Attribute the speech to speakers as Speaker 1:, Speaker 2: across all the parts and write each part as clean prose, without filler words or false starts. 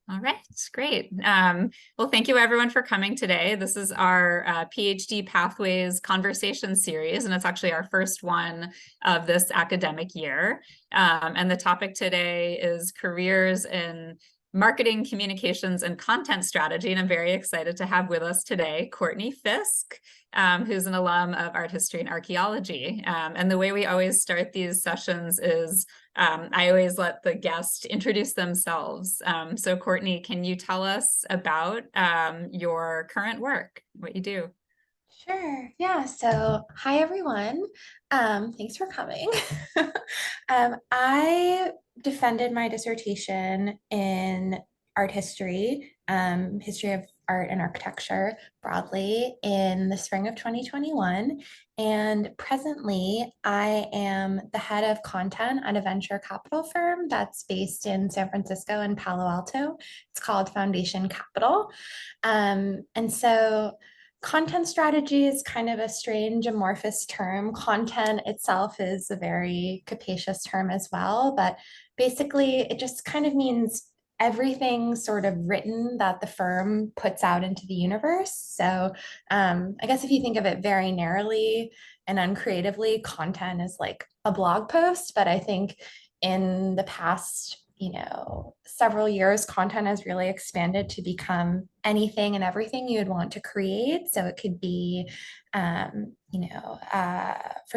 Speaker 1: All right, great. Well, thank you everyone for coming today. This is our PhD Pathways conversation series, and it's actually our first one of this academic year. And the topic today is careers in marketing, communications, and content strategy. And I'm very excited to have with us today Courtney Fiske, who's an alum of art history and archaeology. And the way we always start these sessions is I always let the guest introduce themselves. So Courtney, can you tell us about your current work, what you do?
Speaker 2: Sure. Yeah. So, hi everyone. Thanks for coming. I defended my dissertation in art history, history of art and architecture broadly in the spring of 2021. And presently, I am the head of content at a venture capital firm that's based in San Francisco and Palo Alto. It's called Foundation Capital. And so content strategy is kind of a strange amorphous term. Content itself is a very capacious term as well, but basically it just kind of means everything sort of written that the firm puts out into the universe. So I guess if you think of it very narrowly and uncreatively, content is like a blog post, but I think in the past several years, content has really expanded to become anything and everything you would want to create. So it could be, for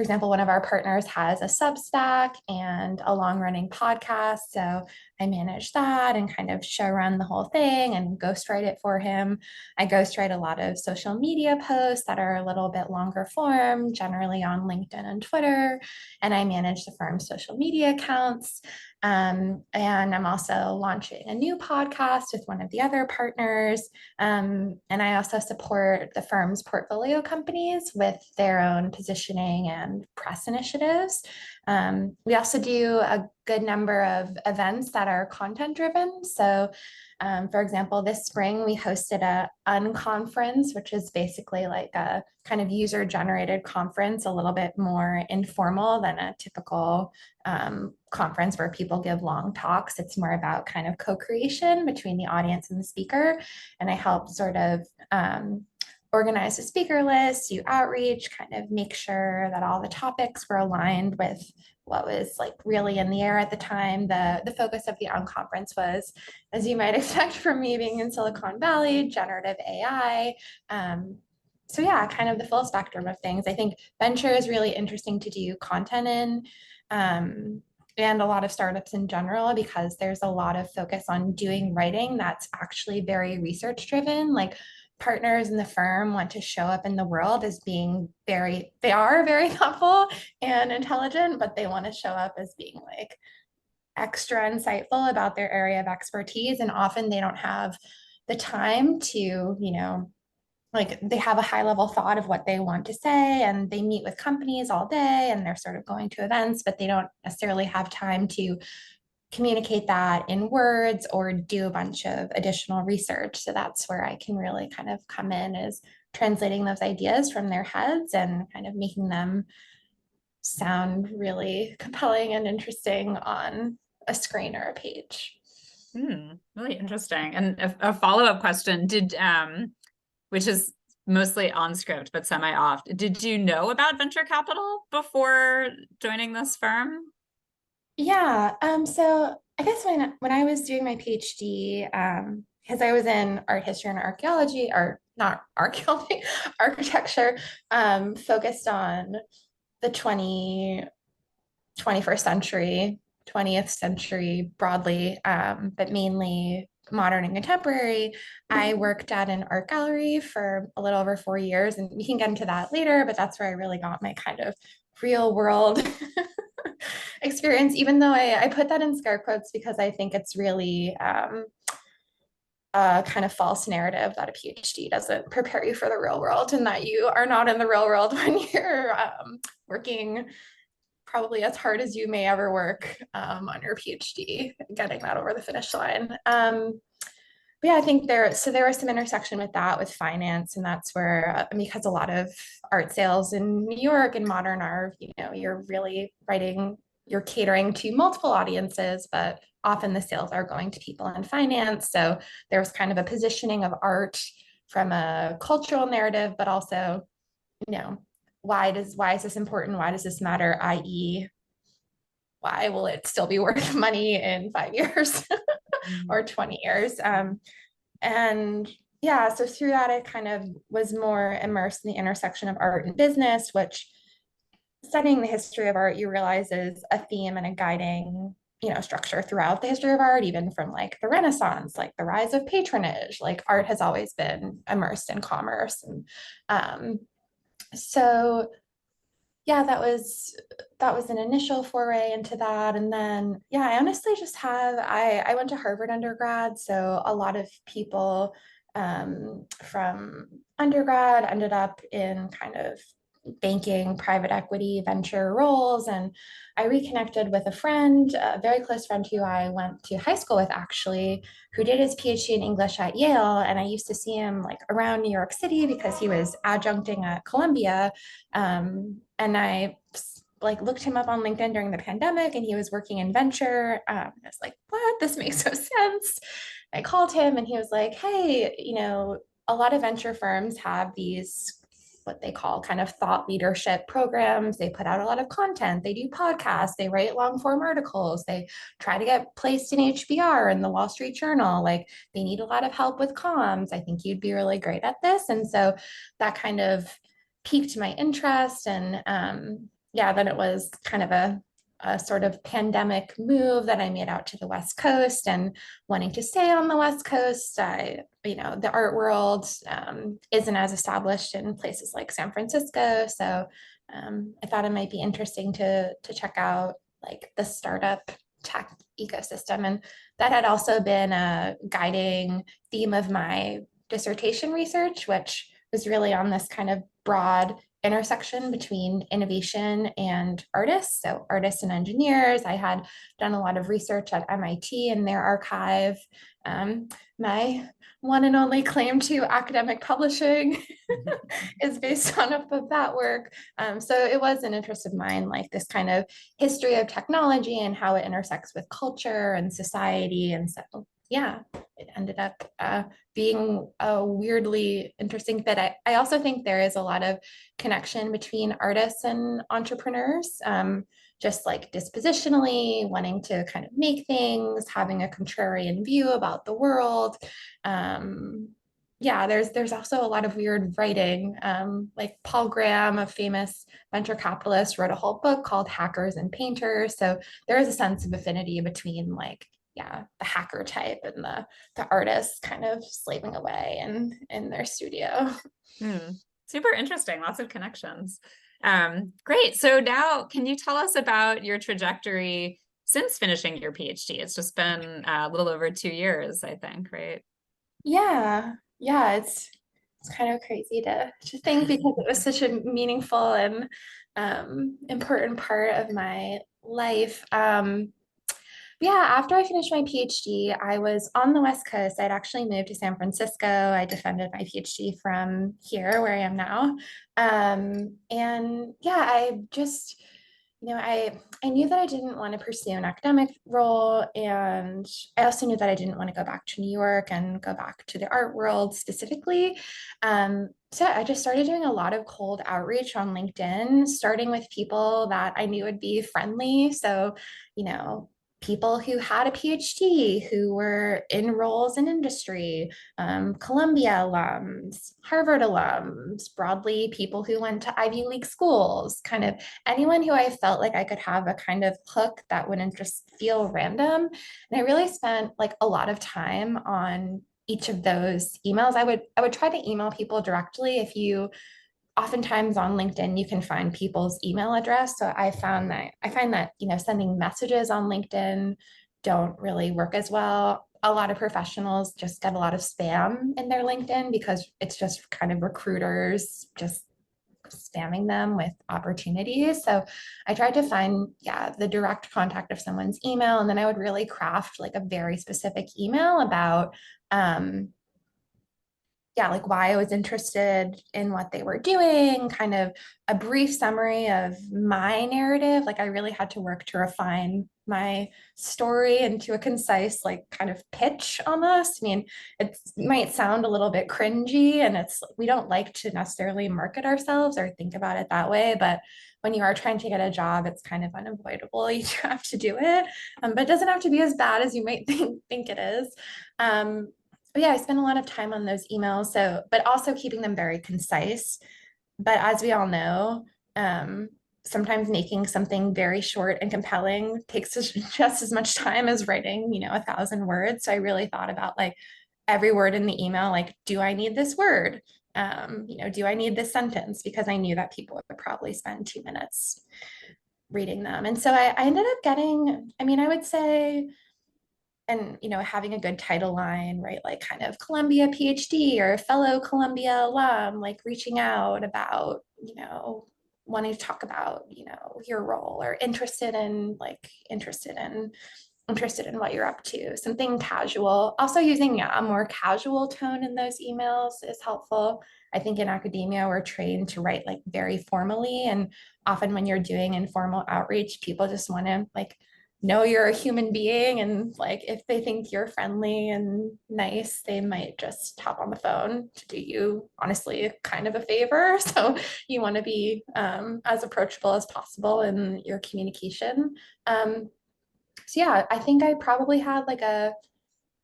Speaker 2: example, one of our partners has a Substack and a long running podcast. So I manage that and kind of show run the whole thing and ghostwrite it for him. I ghostwrite a lot of social media posts that are a little bit longer form, generally on LinkedIn and Twitter. And I manage the firm's social media accounts. And I'm also launching a new podcast with one of the other partners. And I also support the firm's portfolio companies with their own positioning and press initiatives. We also do a good number of events that are content driven. So for example, this spring we hosted a unconference, which is basically like a kind of user generated conference, a little bit more informal than a typical conference where people give long talks. It's more about kind of co-creation between the audience and the speaker. And I help sort of organize a speaker list, do outreach, kind of make sure that all the topics were aligned with what was like really in the air at the time. The focus of the unconference was, as you might expect from me being in Silicon Valley, generative AI. So yeah, kind of the full spectrum of things. I think venture is really interesting to do content in. And a lot of startups in general, because there's a lot of focus on doing writing that's actually very research driven. Like partners in the firm want to show up in the world as being they are very thoughtful and intelligent, but they want to show up as being like extra insightful about their area of expertise. And often they don't have the time to, like they have a high level thought of what they want to say and they meet with companies all day and they're sort of going to events, but they don't necessarily have time to communicate that in words or do a bunch of additional research. So that's where I can really kind of come in, is translating those ideas from their heads and kind of making them sound really compelling and interesting on a screen or a page.
Speaker 1: Really interesting. And a follow-up question, which is mostly on script, but semi-off. Did you know about venture capital before joining this firm?
Speaker 2: Yeah. So I guess when I was doing my PhD, because I was in art history and archaeology, or not archaeology, architecture, focused on the 21st century, 20th century broadly, but mainly modern and contemporary. I worked at an art gallery for a little over 4 years, and we can get into that later, but that's where I really got my kind of real world experience, even though I put that in scare quotes because I think it's really a kind of false narrative that a PhD doesn't prepare you for the real world and that you are not in the real world when you're working probably as hard as you may ever work on your PhD, getting that over the finish line. But yeah, I think there was some intersection with that, with finance, and that's where, because a lot of art sales in New York and modern are, you're really writing you're catering to multiple audiences, but often the sales are going to people in finance. So there was kind of a positioning of art from a cultural narrative, but also, why is this important? Why does this matter? I.e., why will it still be worth money in 5 years or 20 years? And yeah, so through that, I kind of was more immersed in the intersection of art and business, which, studying the history of art, you realize is a theme and a guiding, structure throughout the history of art, even from like the Renaissance, like the rise of patronage. Like art has always been immersed in commerce. And so yeah, that was an initial foray into that. And then yeah, I honestly just have I went to Harvard undergrad, so a lot of people from undergrad ended up in kind of banking, private equity, venture roles. And I reconnected with a friend, a very close friend who I went to high school with actually, who did his PhD in English at Yale. And I used to see him like around New York City because he was adjuncting at Columbia. And I like looked him up on LinkedIn during the pandemic, and he was working in venture. I was like, what? This makes no sense. I called him and he was like, hey, a lot of venture firms have these, what they call kind of thought leadership programs. They put out a lot of content. They do podcasts. They write long form articles. They try to get placed in HBR and the Wall Street Journal. Like they need a lot of help with comms. I think you'd be really great at this. And so that kind of piqued my interest. And yeah, then it was kind of a sort of pandemic move that I made out to the West Coast, and wanting to stay on the West Coast. The art world isn't as established in places like San Francisco. So I thought it might be interesting to check out like the startup tech ecosystem. And that had also been a guiding theme of my dissertation research, which was really on this kind of broad intersection between innovation and artists. So artists and engineers. I had done a lot of research at MIT in their archive. My one and only claim to academic publishing is based on of that work. So it was an interest of mine, like this kind of history of technology and how it intersects with culture and society. And so, yeah, it ended up being a weirdly interesting fit. I also think there is a lot of connection between artists and entrepreneurs, just like dispositionally wanting to kind of make things, having a contrarian view about the world. Yeah, there's also a lot of weird writing. Like Paul Graham, a famous venture capitalist, wrote a whole book called Hackers and Painters. So there is a sense of affinity between like, yeah, the hacker type and the artists kind of slaving away in their studio.
Speaker 1: Super interesting. Lots of connections. Great. So now can you tell us about your trajectory since finishing your PhD? It's just been a little over 2 years, I think, right?
Speaker 2: Yeah, it's kind of crazy to think, because it was such a meaningful and important part of my life. Yeah, after I finished my PhD, I was on the West Coast. I'd actually moved to San Francisco. I defended my PhD from here, where I am now. And yeah, I just, I knew that I didn't want to pursue an academic role. And I also knew that I didn't want to go back to New York and go back to the art world specifically. So I just started doing a lot of cold outreach on LinkedIn, starting with people that I knew would be friendly. So, people who had a PhD, who were in roles in industry, Columbia alums, Harvard alums, broadly people who went to Ivy League schools, kind of anyone who I felt like I could have a kind of hook that wouldn't just feel random. And I really spent like a lot of time on each of those emails. I would try to email people directly. If you oftentimes on LinkedIn, you can find people's email address. So I find that, sending messages on LinkedIn don't really work as well. A lot of professionals just get a lot of spam in their LinkedIn because it's just kind of recruiters just spamming them with opportunities. So I tried to find, yeah, the direct contact of someone's email. And then I would really craft like a very specific email about, yeah, like why I was interested in what they were doing, kind of a brief summary of my narrative. Like I really had to work to refine my story into a concise, like kind of pitch almost. I mean, it might sound a little bit cringy and we don't like to necessarily market ourselves or think about it that way, but when you are trying to get a job, it's kind of unavoidable. You have to do it, but it doesn't have to be as bad as you might think it is. But yeah, I spend a lot of time on those emails. So, but also keeping them very concise. But as we all know, um, sometimes making something very short and compelling takes just as much time as writing, 1,000 words. So I really thought about like every word in the email, like, do I need this word? Do I need this sentence? Because I knew that people would probably spend 2 minutes reading them. And so I ended up getting, I mean, I would say, and having a good title line, right, like kind of Columbia PhD or fellow Columbia alum, like reaching out about wanting to talk about your role, or interested in what you're up to, something casual. Also using a more casual tone in those emails is helpful. I think in academia we're trained to write like very formally, and often when you're doing informal outreach, people just want to like know you're a human being, and like if they think you're friendly and nice, they might just hop on the phone to do you honestly kind of a favor. So you want to be as approachable as possible in your communication. So yeah, I think I probably had like a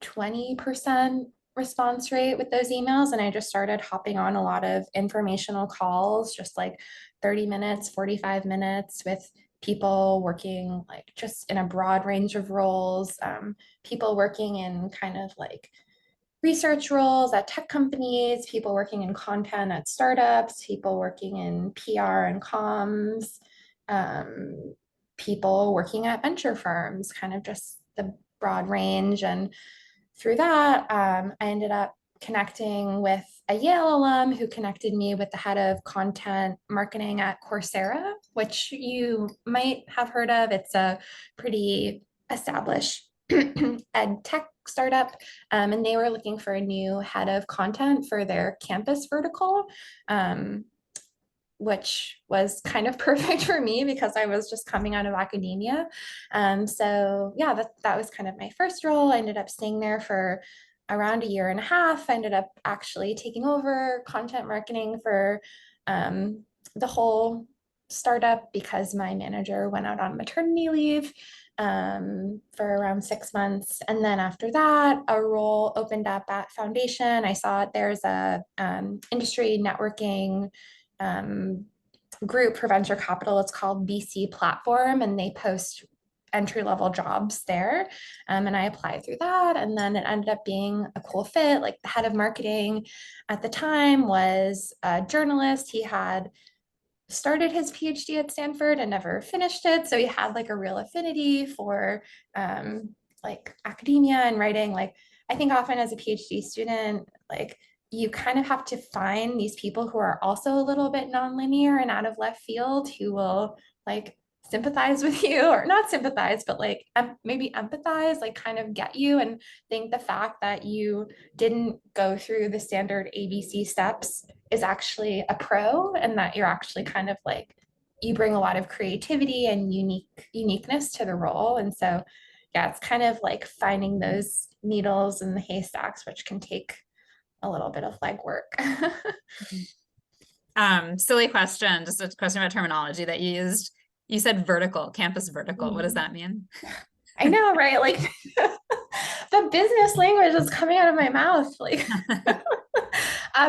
Speaker 2: 20% response rate with those emails. And I just started hopping on a lot of informational calls, just like 30 minutes, 45 minutes, with people working like just in a broad range of roles, people working in kind of like research roles at tech companies, people working in content at startups, people working in PR and comms, um, people working at venture firms, kind of just the broad range. And through that, I ended up connecting with a Yale alum who connected me with the head of content marketing at Coursera, which you might have heard of. It's a pretty established ed tech startup, and they were looking for a new head of content for their campus vertical. Which was kind of perfect for me because I was just coming out of academia. So yeah, that was kind of my first role. I ended up staying there for around a year and a half. I ended up actually taking over content marketing for the whole startup because my manager went out on maternity leave for around 6 months. And then after that, a role opened up at Foundation. I saw there's a industry networking group for venture capital. It's called VC Platform, and they post entry-level jobs there. And I applied through that, and then it ended up being a cool fit. Like the head of marketing at the time was a journalist. He had started his PhD at Stanford and never finished it. So he had like a real affinity for like academia and writing. Like I think often as a PhD student, like you kind of have to find these people who are also a little bit nonlinear and out of left field, who will like sympathize with you, or not sympathize, but like maybe empathize, like kind of get you, and think the fact that you didn't go through the standard ABC steps is actually a pro, and that you're actually kind of like you bring a lot of creativity and uniqueness to the role. And so yeah, it's kind of like finding those needles in the haystacks, which can take a little bit of legwork.
Speaker 1: Silly question, just a question about terminology that you used. You said vertical, campus vertical. What does that mean?
Speaker 2: I know, right? Like the business language is coming out of my mouth. Like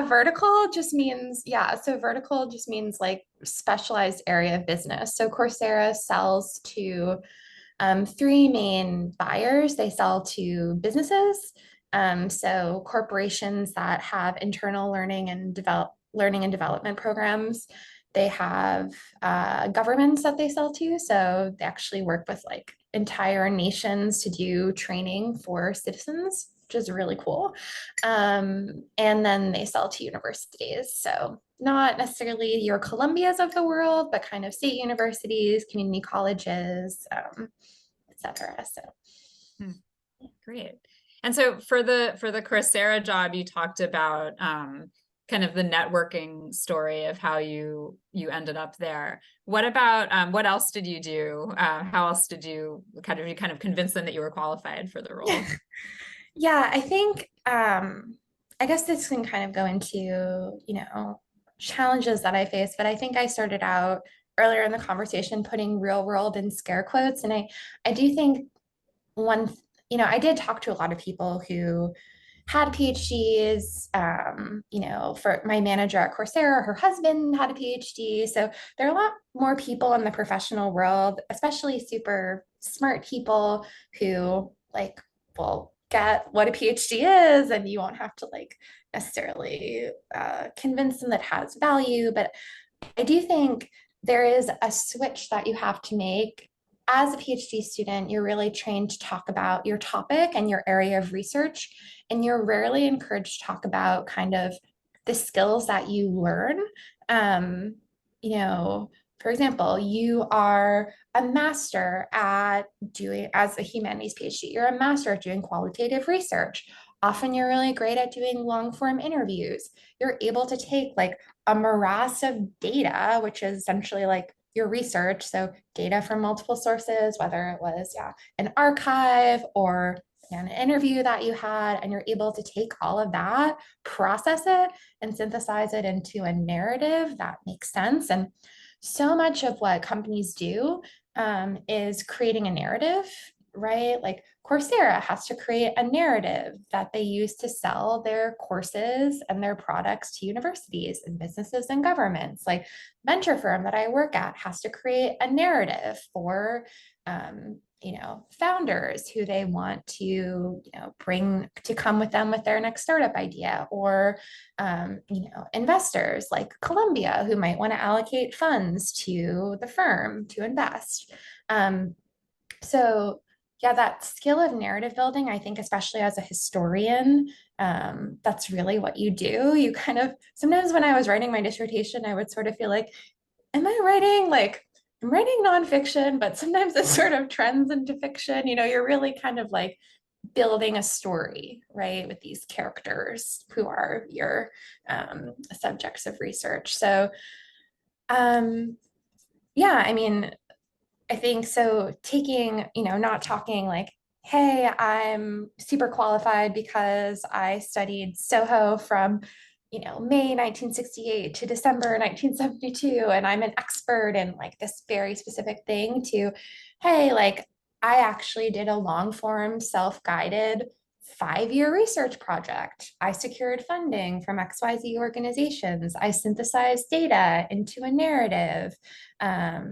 Speaker 2: vertical just means, yeah. So vertical just means like specialized area of business. So Coursera sells to three main buyers. They sell to businesses, so corporations that have internal learning and development programs. They have governments that they sell to, so they actually work with like entire nations to do training for citizens, which is really cool. And then they sell to universities, so not necessarily your Columbias of the world, but kind of state universities, community colleges, etc. So
Speaker 1: Great. And so for the Coursera job, you talked about kind of the networking story of how you ended up there. What about what else did you do? How else did you kind of convince them that you were qualified for the role?
Speaker 2: Yeah, I think I guess this can kind of go into, challenges that I face, but I think I started out earlier in the conversation putting real world in scare quotes. And I do think one, I did talk to a lot of people who had PhDs. For my manager at Coursera, her husband had a PhD. So there are a lot more people in the professional world, especially super smart people who like will get what a PhD is, and you won't have to like necessarily convince them that it has value. But I do think there is a switch that you have to make. As a PhD student, you're really trained to talk about your topic and your area of research, and you're rarely encouraged to talk about kind of the skills that you learn. Um, for example, you are a master at doing, as a humanities PhD, you're a master at doing qualitative research. Often you're really great at doing long form interviews. You're able to take like a morass of data, which is essentially like your research. So data from multiple sources, whether it was an archive or an interview that you had, and you're able to take all of that, process it, and synthesize it into a narrative that makes sense. And so much of what companies do is creating a narrative, right? Like Coursera has to create a narrative that they use to sell their courses and their products to universities and businesses and governments. Like venture firm that I work at has to create a narrative for founders who they want to bring to come with them with their next startup idea, or investors like Columbia who might want to allocate funds to the firm to invest. So yeah, that skill of narrative building, I think, especially as a historian, that's really what you do. You kind of, sometimes when I was writing my dissertation, I would sort of feel like, am I writing like, I'm writing nonfiction, but sometimes it sort of trends into fiction. You're really kind of like building a story, right, with these characters who are your subjects of research. So, yeah, I mean, I think so taking, not talking like, hey, I'm super qualified because I studied Soho from, May 1968 to December 1972, and I'm an expert in like this very specific thing, to, hey, like I actually did a long form self-guided 5-year research project. I secured funding from XYZ organizations. I synthesized data into a narrative. I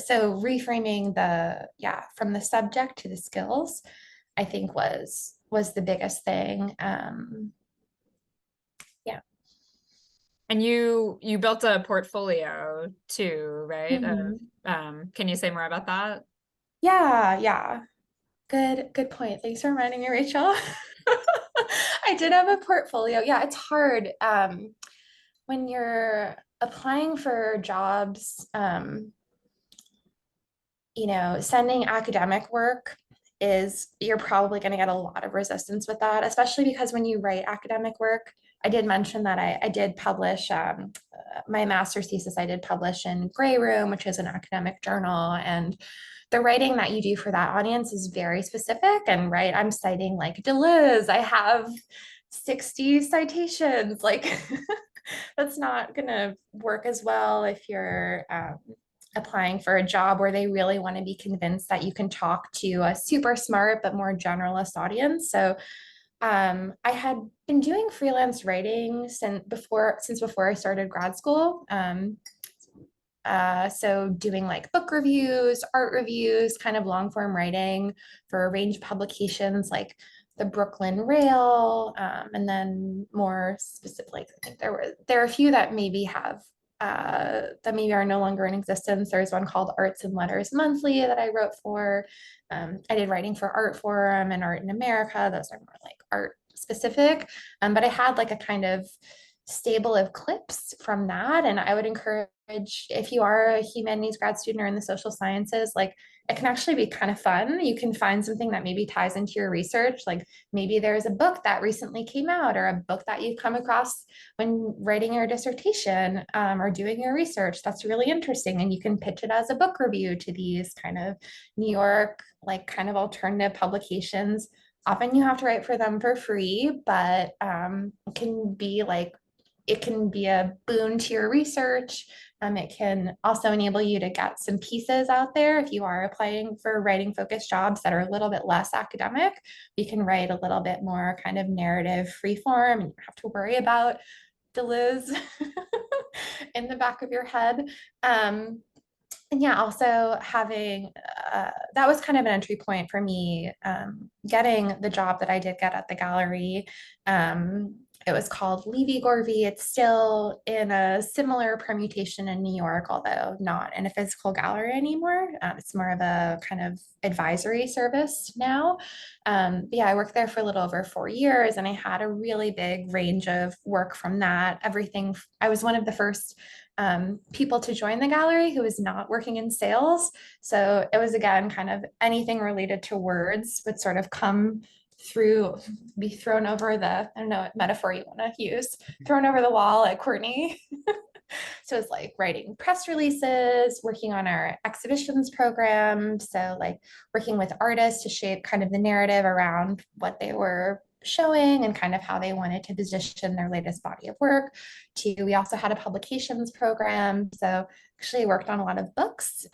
Speaker 2: so reframing the from the subject to the skills, I think was the biggest thing. Yeah.
Speaker 1: And you built a portfolio too, right?
Speaker 2: Mhm.
Speaker 1: Can you say more about that?
Speaker 2: Yeah. Good point. Thanks for reminding me, Rachel. I did have a portfolio. Yeah, it's hard when you're applying for jobs. Sending academic work is, you're probably going to get a lot of resistance with that, especially because when you write academic work, I did mention that I did publish my master's thesis, I did publish in Grey Room, which is an academic journal. And the writing that you do for that audience is very specific. And right, I'm citing like Deleuze, I have 60 citations, like that's not going to work as well if you're applying for a job where they really want to be convinced that you can talk to a super smart but more generalist audience. So I had been doing freelance writing since before I started grad school. So doing like book reviews, art reviews, kind of long form writing for a range of publications like the Brooklyn Rail, and then more specifically, I think there are a few that maybe have that maybe are no longer in existence. There's one called Arts and Letters Monthly that I wrote for. I did writing for Art Forum and Art in America. Those are more like art specific. But I had like a kind of stable of clips from that. And I would encourage, if you are a humanities grad student or in the social sciences, like it can actually be kind of fun. You can find something that maybe ties into your research. Like maybe there's a book that recently came out or a book that you've come across when writing your dissertation or doing your research that's really interesting. And you can pitch it as a book review to these kind of New York, like kind of alternative publications. Often you have to write for them for free, but it can be like, it can be a boon to your research. It can also enable you to get some pieces out there if you are applying for writing focused jobs that are a little bit less academic. You can write a little bit more kind of narrative free form, and you don't have to worry about the Liz in the back of your head. And yeah, also having that was kind of an entry point for me, getting the job that I did get at the gallery. It was called Lévy Gorvy. It's still in a similar permutation in New York, although not in a physical gallery anymore. It's more of a kind of advisory service now. But yeah, I worked there for a little over 4 years, and I had a really big range of work from that. Everything, I was one of the first people to join the gallery who was not working in sales. So it was, again, kind of anything related to words would sort of come through, be thrown over the, I don't know what metaphor you want to use, thrown over the wall at Courtney. So it's like writing press releases, working on our exhibitions program. So like working with artists to shape kind of the narrative around what they were showing and kind of how they wanted to position their latest body of work. We also had a publications program. So actually worked on a lot of books,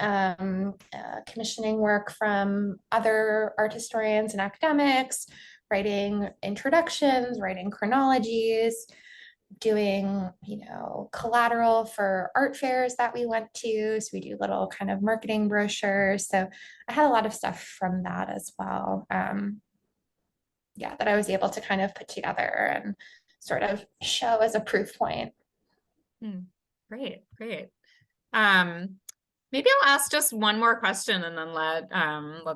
Speaker 2: commissioning work from other art historians and academics, writing introductions, writing chronologies, doing, collateral for art fairs that we went to. So we do little kind of marketing brochures. So I had a lot of stuff from that as well. Yeah, that I was able to kind of put together and sort of show as a proof point.
Speaker 1: Great, great. Maybe I'll ask just one more question and then let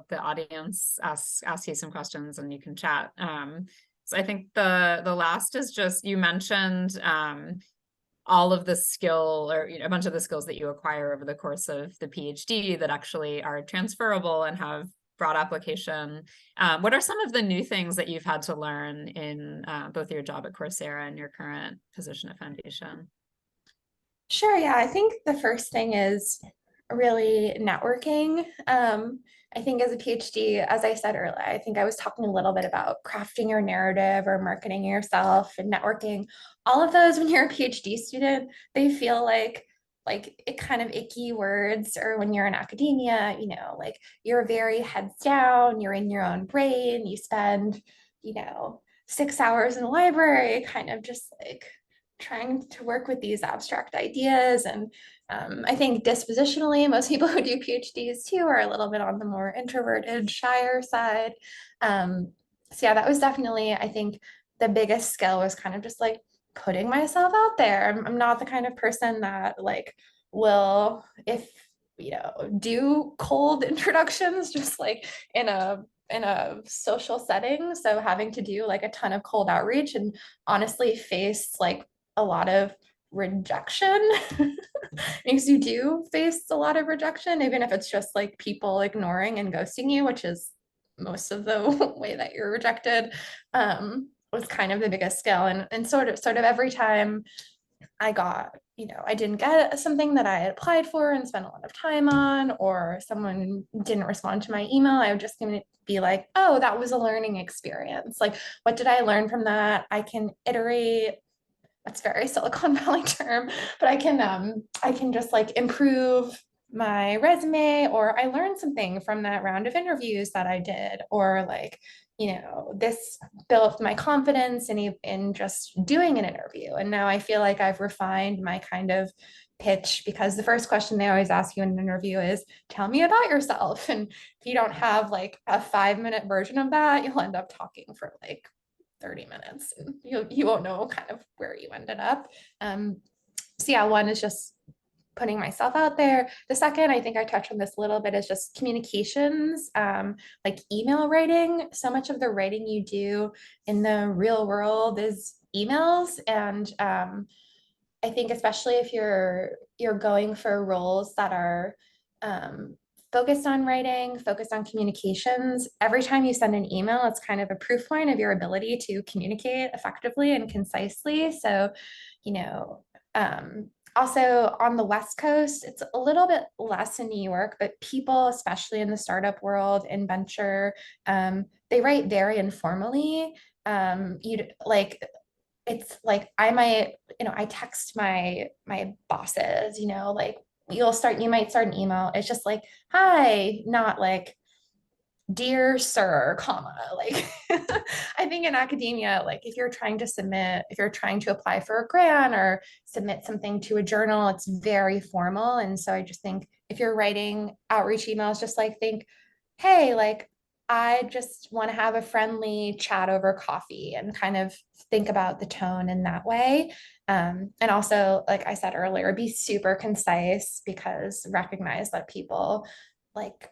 Speaker 1: the audience ask you some questions and you can chat. So I think the last is just, you mentioned all of the skill, or a bunch of the skills that you acquire over the course of the PhD that actually are transferable and have broad application. What are some of the new things that you've had to learn in both your job at Coursera and your current position at Foundation?
Speaker 2: Sure, yeah. I think the first thing is really networking. I think as a PhD, as I said earlier, I think I was talking a little bit about crafting your narrative or marketing yourself and networking. All of those, when you're a PhD student, they feel like it kind of icky words. Or when you're in academia, like you're very heads down, you're in your own brain, you spend, 6 hours in the library, kind of just like trying to work with these abstract ideas. And I think dispositionally, most people who do PhDs too are a little bit on the more introverted, shyer side. So yeah, that was definitely, I think, the biggest skill was kind of just like putting myself out there. I'm not the kind of person that like will, if do cold introductions just like in a social setting. So having to do like a ton of cold outreach and honestly face like a lot of rejection because you do face a lot of rejection, even if it's just like people ignoring and ghosting you, which is most of the way that you're rejected, was kind of the biggest skill. And sort of every time I got, I didn't get something that I had applied for and spent a lot of time on, or someone didn't respond to my email, I would just be like, oh, that was a learning experience. Like, what did I learn from that? I can iterate. That's very Silicon Valley term, but I can just like improve my resume, or I learned something from that round of interviews that I did, or like, this built my confidence in just doing an interview. And now I feel like I've refined my kind of pitch, because the first question they always ask you in an interview is, tell me about yourself. And if you don't have like a 5-minute version of that, you'll end up talking for like 30 minutes and you won't know kind of where you ended up. So yeah, one is just putting myself out there. The second, I think I touched on this a little bit, is just communications, like email writing. So much of the writing you do in the real world is emails. And I think especially if you're going for roles that are focused on writing, focused on communications, every time you send an email, it's kind of a proof point of your ability to communicate effectively and concisely. So, you know, also on the West Coast, it's a little bit less in New York, but people, especially in the startup world, in venture, they write very informally. You'd like it's like I might, I text my bosses, like you might start an email. It's just like, hi, not like dear sir, comma. Like I think in academia, like if you're trying to apply for a grant or submit something to a journal, it's very formal. And so I just think if you're writing outreach emails, just like think, hey, like I just want to have a friendly chat over coffee and kind of think about the tone in that way. And also, like I said earlier, be super concise because recognize that people like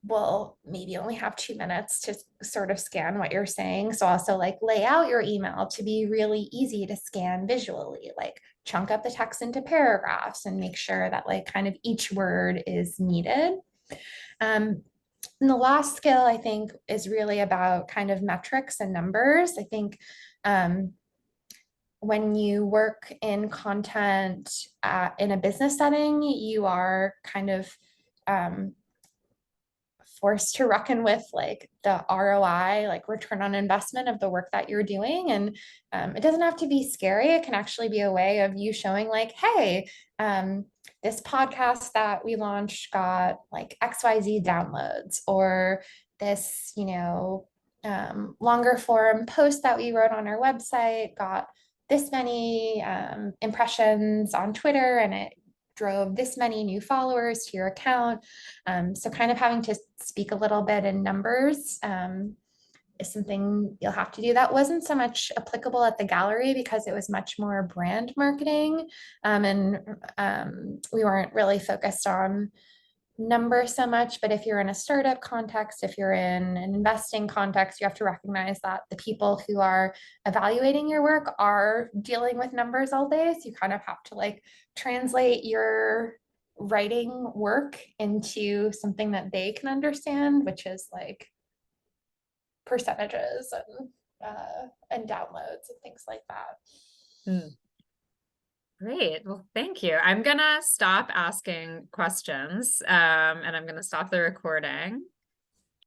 Speaker 2: will maybe only have 2 minutes to sort of scan what you're saying. So also like lay out your email to be really easy to scan visually, like chunk up the text into paragraphs and make sure that like kind of each word is needed. And the last skill I think is really about kind of metrics and numbers. I think when you work in content in a business setting, you are kind of forced to reckon with like the ROI, like return on investment of the work that you're doing. And it doesn't have to be scary. It can actually be a way of you showing like, hey, this podcast that we launched got like XYZ downloads, or this, longer form post that we wrote on our website got this many impressions on Twitter, and it drove this many new followers to your account. So kind of having to speak a little bit in numbers is something you'll have to do. That wasn't so much applicable at the gallery because it was much more brand marketing. And we weren't really focused on numbers so much. But if you're in a startup context, if you're in an investing context, you have to recognize that the people who are evaluating your work are dealing with numbers all day. So you kind of have to like translate your writing work into something that they can understand, which is like percentages and downloads and things like that.
Speaker 1: Great. Well, thank you. I'm gonna stop asking questions and I'm gonna stop the recording.